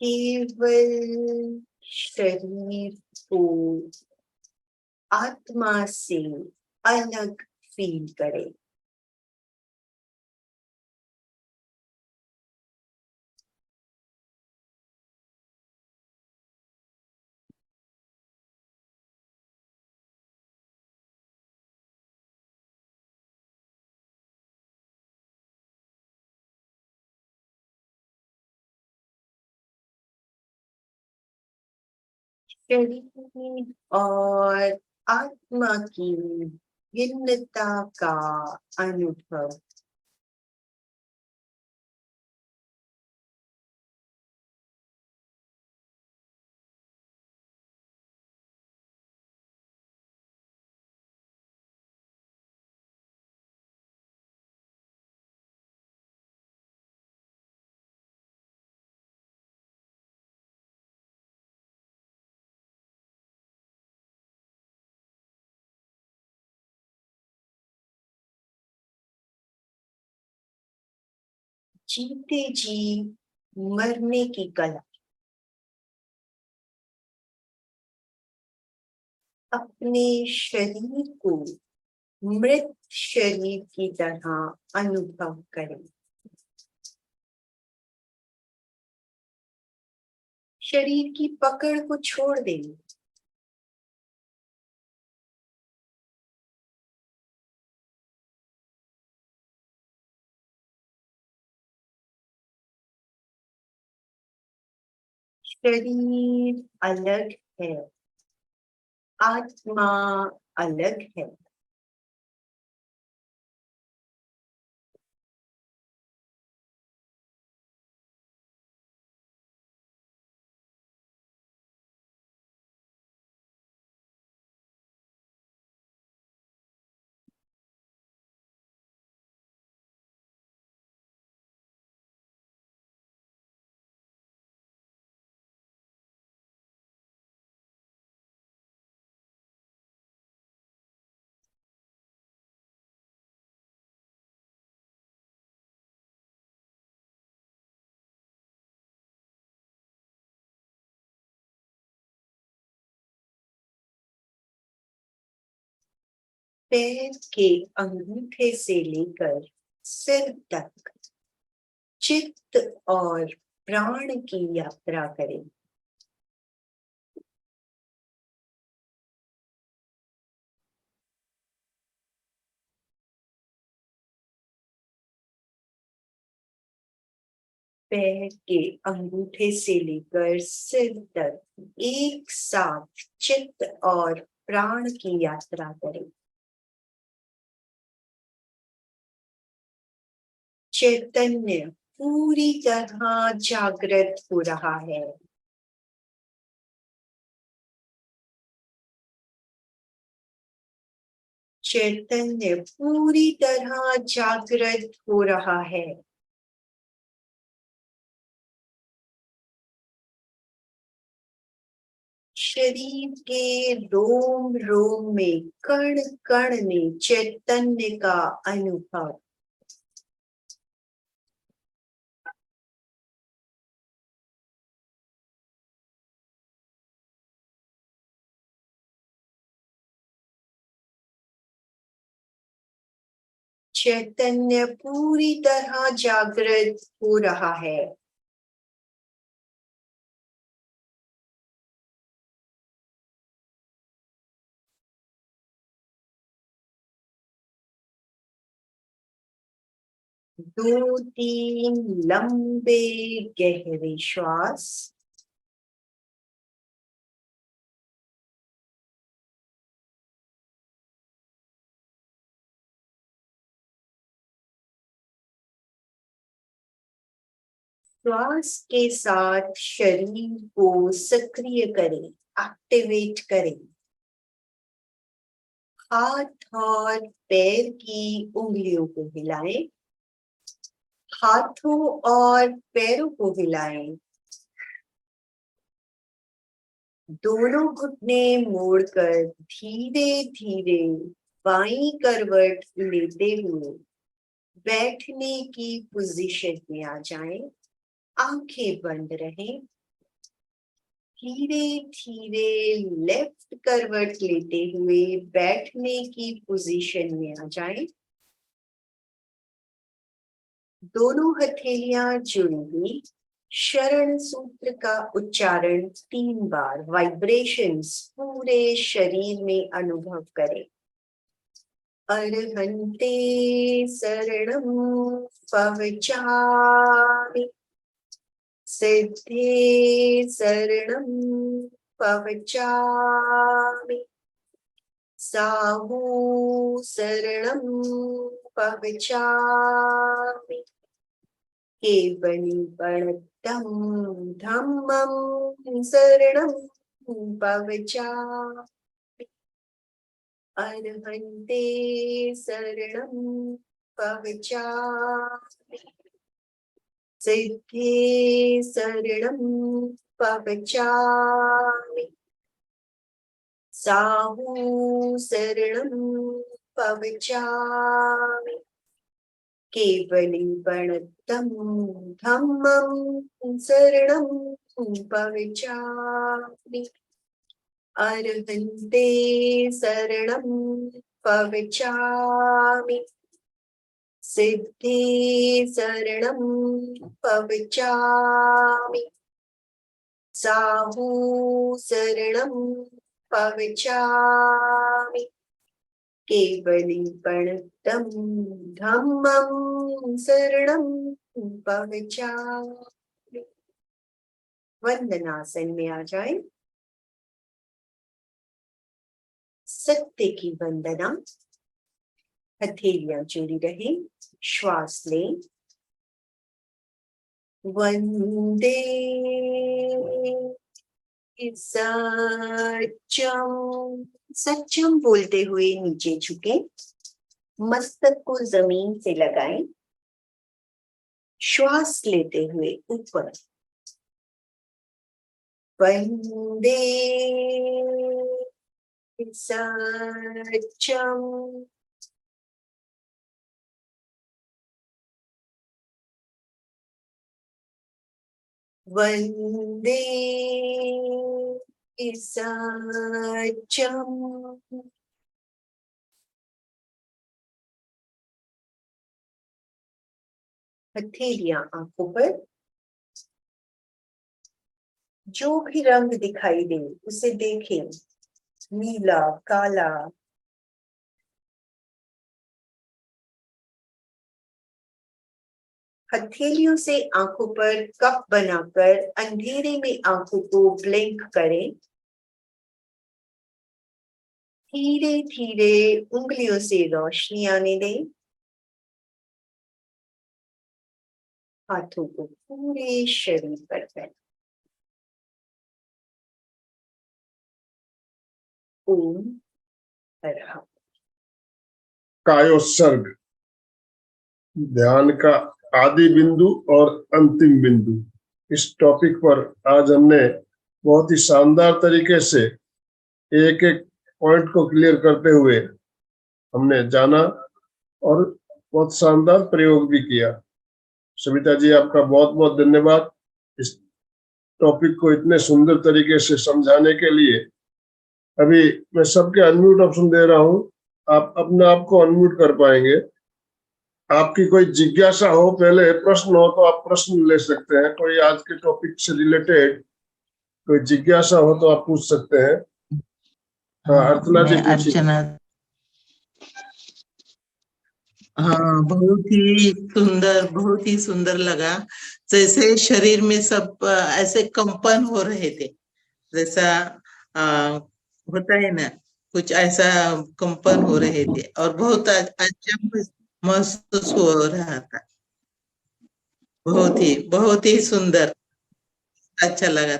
केवल शरीर को आत्मा से अलग फील करें। शरीर और आत्मा की भिन्नता का अनुभव। जीते जी मरने की कला। अपने शरीर को मृत शरीर की तरह अनुभव करें। शरीर की पकड़ को छोड़ दें। शरीर अलग है, आत्मा अलग है। पैर के अंगूठे से लेकर सिर तक चित्त और प्राण की यात्रा करें। पैर के अंगूठे से लेकर सिर तक एक साथ चित्त और प्राण की यात्रा करें। चैतन्य पूरी तरह जागृत हो रहा है। चैतन्य पूरी तरह जागृत हो रहा है। शरीर के रोम रोम में, कण कण में चैतन्य का अनुभव। चैतन्य पूरी तरह जागृत हो रहा है। दो तीन लंबे गहरे श्वास। श्वास के साथ शरीर को सक्रिय करें, एक्टिवेट करें। हाथ और पैर की उंगलियों को हिलाएं। हाथों और पैरों को हिलाएं। दोनों घुटने मोड़कर धीरे धीरे बाईं करवट लेते हुए बैठने की पोजीशन में आ जाएं। आंखें बंद रहें। धीरे धीरे लेफ्ट करवट लेते हुए बैठने की पोजीशन में आ जाएं। दोनों हथेलियां जुड़ी हुई। शरण सूत्र का उच्चारण 3 बार, वाइब्रेशंस पूरे शरीर में अनुभव करें। अर्हन्ते शरणं पवचामि, सिद्धे शरणं पवचामि, साहू शरणं पवचामि, केवलीपणतं धम्मं शरणं पवचामि, अर्हन्ते शरणं पवचामि, सिद्धे शरणं पवचामि, साहू शरणं पवचामि, केवलीपणतं धम्मं शरणं पवचामि, अर्हन्ते शरणं पवचामि, सिद्धे शरणं पवचामि, साहू शरणं पवचामि, केवलीपणतं धम्मं शरणं पवचामि। वंदनासन में आ जाए। सत्य की वंदना। हथेलियां जुड़ी रहे। श्वास लें। वंदे सत्यम। सत्यम बोलते हुए नीचे झुके। मस्तक को जमीन से लगाएं। श्वास लेते हुए ऊपर। वंदे सत्यम। वंदे सत्यम। हथेलियां आंखों पर, जो भी रंग दिखाई दे उसे देखें, नीला, काला, हथेलियों से आंखों पर कप बनाकर अंधेरे में आंखों को ब्लिंक करें। धीरे धीरे उंगलियों से रोशनी आने दें। हाथों को पूरे शरीर पर फैलाएं। ओम अर्हम्। कायोत्सर्ग, ध्यान का आदि बिंदु और अंतिम बिंदु। इस टॉपिक पर आज हमने बहुत ही शानदार तरीके से एक एक पॉइंट को क्लियर करते हुए हमने जाना और बहुत शानदार प्रयोग भी किया। सविता जी, आपका बहुत बहुत धन्यवाद इस टॉपिक को इतने सुंदर तरीके से समझाने के लिए। अभी मैं सबके अनम्यूट ऑप्शन दे रहा हूँ, आप अपने आप को अनम्यूट कर पाएंगे। आपकी कोई जिज्ञासा हो, पहले प्रश्न हो तो आप प्रश्न ले सकते हैं। कोई आज के टॉपिक से रिलेटेड कोई जिज्ञासा हो तो आप पूछ सकते हैं। हाँ, अर्चना जी पूछिए। अर्चना, हाँ, बहुत ही सुंदर लगा। जैसे शरीर में सब ऐसे कंपन हो रहे थे, जैसा होता है ना, कुछ ऐसा कंपन हो रहे थे और बहुत अच्छा महसूस हो रहा था। बहुत ही सुंदर, अच्छा लगा।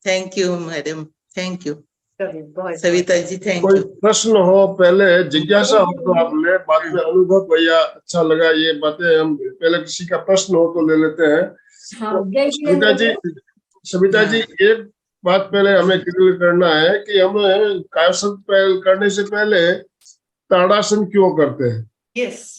Thank you madam, thank you Savita ji, thank कोई यू। प्रश्न हो, पहले जिज्ञासा हो तो आप ले, बाद में अनुभव भैया अच्छा लगा ये बातें। हम पहले किसी का प्रश्न हो तो ले लेते हैं। सविता जी, एक बात पहले हमें क्लियर करना है कि हम कायासन करने से पहले ताड़ासन क्यों करते हैं? यस,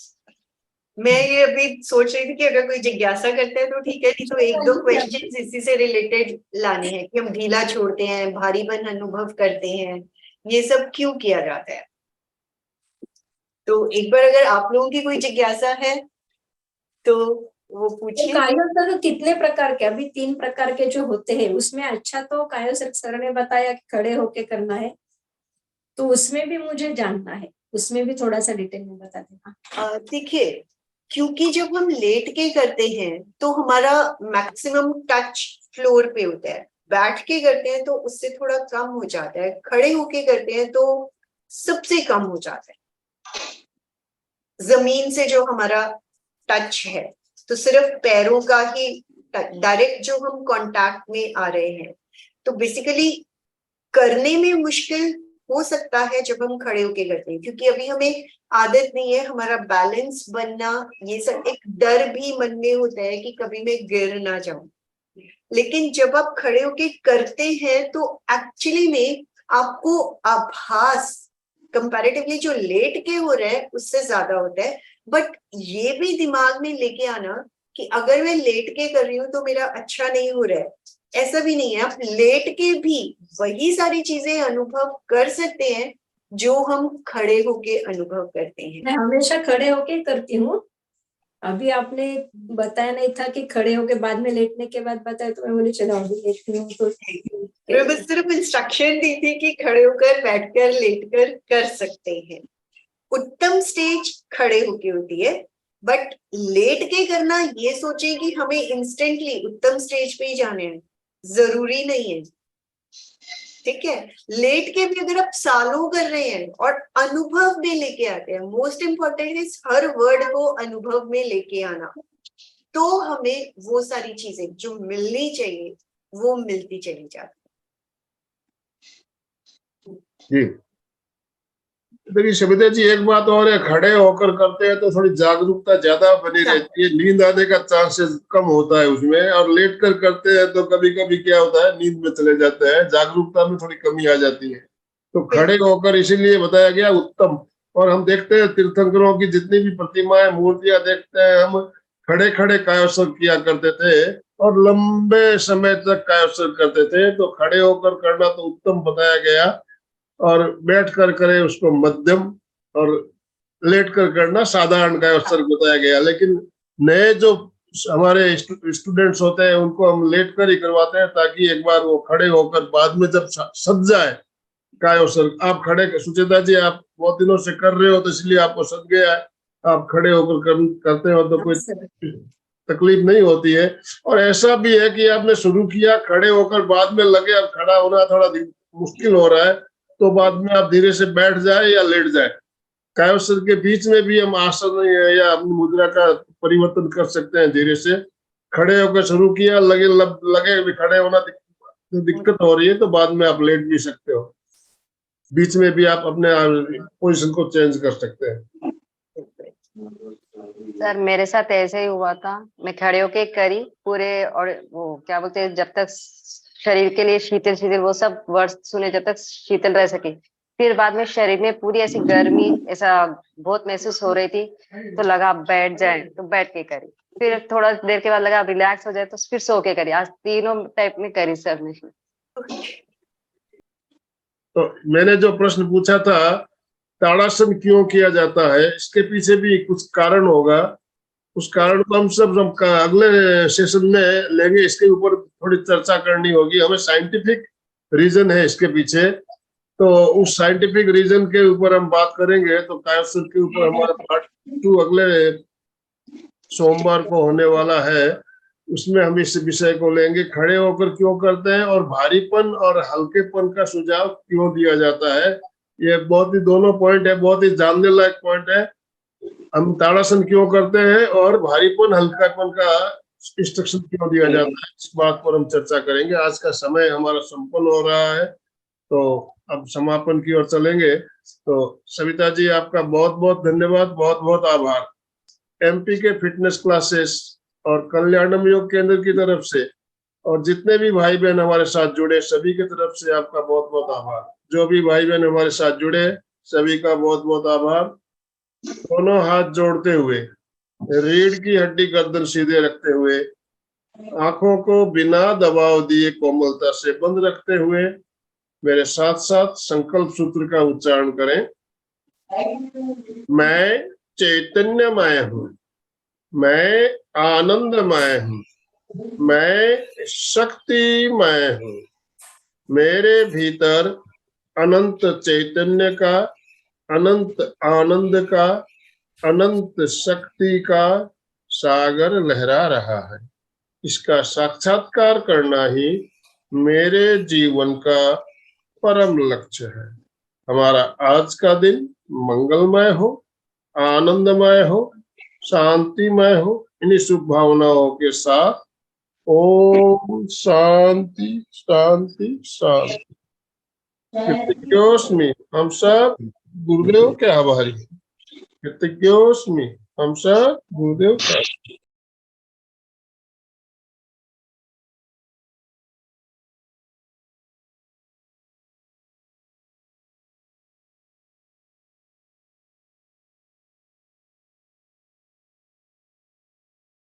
मैं ये अभी सोच रही थी कि अगर कोई जिज्ञासा करता है तो ठीक है, नहीं तो एक दो क्वेश्चंस इसी से रिलेटेड लाने हैं कि हम ढीला छोड़ते हैं, भारीपन अनुभव करते हैं, ये सब क्यों किया जाता है। तो एक बार अगर आप लोगों की कोई जिज्ञासा है तो वो पूछिए। कायोत्सर्ग कितने प्रकार के? अभी 3 प्रकार के जो होते हैं उसमें अच्छा तो कायोत्सर्ग सर ने बताया कि खड़े होके करना है, तो उसमें भी मुझे जानना है, उसमें भी थोड़ा सा डिटेल में बता देना। देखिए, क्योंकि जब हम लेट के करते हैं तो हमारा मैक्सिमम टच फ्लोर पे होता है, बैठ के करते हैं तो उससे थोड़ा कम हो जाता है, खड़े होके करते हैं तो सबसे कम हो जाता है। जमीन से जो हमारा टच है तो सिर्फ पैरों का ही डायरेक्ट जो हम कांटेक्ट में आ रहे हैं, तो बेसिकली करने में मुश्किल हो सकता है जब हम खड़े होके करते हैं, क्योंकि अभी हमें आदत नहीं है, हमारा बैलेंस बनना, ये सब एक डर भी मन में होता है कि कभी मैं गिर ना जाऊं। लेकिन जब आप खड़े होके करते हैं तो एक्चुअली में आपको आभास कंपैरेटिवली जो लेट के हो रहा है उससे ज्यादा होता है। बट ये भी दिमाग में लेके आना कि अगर मैं लेट के कर रही हूँ तो मेरा अच्छा नहीं हो रहा है, ऐसा भी नहीं है। आप लेट के भी वही सारी चीजें अनुभव कर सकते हैं जो हम खड़े होके अनुभव करते हैं। मैं हमेशा खड़े होके करती हूँ। अभी आपने बताया नहीं था कि खड़े होके बाद में लेटने के बाद बताया, तो मैं बोली चलो अभी लेटती हूँ। तो मैं बस सिर्फ इंस्ट्रक्शन दी थी कि खड़े होकर, बैठकर, लेटकर कर सकते हैं। उत्तम स्टेज खड़े होके होती है, बट लेट के करना ये सोचे कि हमें इंस्टेंटली उत्तम स्टेज पे ही जाने हैं, जरूरी नहीं है। ठीक है, लेट के भी अगर आप सालों कर रहे हैं और अनुभव में लेके आते हैं, most important is her word को अनुभव में लेके आना, तो हमें वो सारी चीजें जो मिलनी चाहिए वो मिलती चली जाती जी देखिए सविता जी, एक बात और है, खड़े होकर करते हैं तो थोड़ी जागरूकता ज्यादा बनी रहती है, नींद आने का चांसेस कम होता है उसमें। और लेट कर करते हैं तो कभी कभी क्या होता है, नींद में चले जाते हैं, जागरूकता में थोड़ी कमी आ जाती है। तो खड़े होकर इसीलिए बताया गया उत्तम। और हम देखते हैं तीर्थंकरों की जितनी भी प्रतिमाएं, मूर्तियां देखते हैं, हम खड़े खड़े कायोत्सर्ग किया करते थे और लंबे समय तक कायोत्सर्ग करते थे। तो खड़े होकर करना तो उत्तम बताया गया, और बैठ कर करे उसको मध्यम, और लेट कर करना साधारण कायोत्सर्ग बताया गया। लेकिन नए जो हमारे स्टूडेंट्स होते हैं उनको हम लेट कर ही करवाते हैं, ताकि एक बार वो खड़े होकर बाद में जब सज जाए कायो सर, आप खड़े, सुचेता जी आप बहुत दिनों से कर रहे हो तो इसलिए आपको सज गया है, आप खड़े होकर करते हो तो कोई तकलीफ नहीं होती है। और ऐसा भी है कि आपने शुरू किया खड़े होकर, बाद में लगे अब खड़ा होना थोड़ा मुश्किल हो रहा है, तो बाद में आप धीरे से बैठ जाए या लेट जाए। कायोसर के बीच में भी हम आसन या अपनी मुद्रा का परिवर्तन कर सकते हैं धीरे से। खड़े होकर शुरू किया, लगे भी खड़े होना दिक्कत हो रही है, तो बाद में आप लेट भी सकते हो। बीच में भी आप अपने पोजीशन को चेंज कर सकते हैं। सर मेरे साथ ऐसे ही हुआ था, मैं खड़े होके करी पूरे, और वो क्या बोलते हैं, जब तक शरीर के लिए शीतल शीतल वो सब वर्ड सुने, जब तक शीतल रह सके। फिर बाद में शरीर में पूरी ऐसी गर्मी ऐसा बहुत महसूस हो रही थी, तो लगा बैठ जाए, तो बैठ के करी। फिर थोड़ा देर के बाद लगा रिलैक्स हो जाए, तो फिर सो के करी। आज तीनों टाइप में करी सर ने। तो मैंने जो प्रश्न पूछा था ताड़ासन क्यों किया जाता है, इसके पीछे भी कुछ कारण होगा। उस कारण को हम सब अगले सेशन में लेंगे, इसके ऊपर थोड़ी चर्चा करनी होगी। हमें साइंटिफिक रीजन है इसके पीछे, तो उस साइंटिफिक रीजन के ऊपर हम बात करेंगे। तो कायोसर के ऊपर हमारा पार्ट 2 अगले सोमवार को होने वाला है, उसमें हम इस विषय को लेंगे। खड़े होकर क्यों करते हैं और भारीपन और हल्केपन का सुझाव क्यों दिया जाता है, ये बहुत ही दोनों पॉइंट है, बहुत ही जानने लायक पॉइंट है। हम ताड़ासन क्यों करते हैं और भारीपन हल्कापन का इंस्ट्रक्शन क्यों दिया जाता है, इस बात पर हम चर्चा करेंगे। आज का समय हमारा संपन्न हो रहा है, तो अब समापन की ओर चलेंगे। तो सविता जी आपका बहुत बहुत धन्यवाद, बहुत बहुत आभार। एमपी के फिटनेस क्लासेस और कल्याणम योग केंद्र की तरफ से और जितने भी भाई बहन हमारे साथ जुड़े सभी की तरफ से आपका बहुत बहुत आभार। जो भी भाई बहन हमारे साथ जुड़े सभी का बहुत बहुत आभार। दोनों हाथ जोड़ते हुए, रीढ़ की हड्डी गर्दन सीधे रखते हुए, आंखों को बिना दबाव दिए कोमलता से बंद रखते हुए मेरे साथ साथ संकल्प सूत्र का उच्चारण करें। मैं चैतन्यमय हूँ, मैं आनंदमय हूँ, मैं शक्तिमय हूँ। मेरे भीतर अनंत चैतन्य का, अनंत आनंद का, अनंत शक्ति का सागर लहरा रहा है। इसका साक्षात्कार करना ही मेरे जीवन का परम लक्ष्य है। हमारा आज का दिन मंगलमय हो, आनंदमय हो, शांतिमय हो। इन्हीं शुभ भावनाओं के साथ ओम शांति शांति शांति। कृतज्ञोस्मि, हम सब गुरुदेव के आभारी हैं। कृतज्ञोस्मि, हम सब गुरुदेव के आभारी हैं।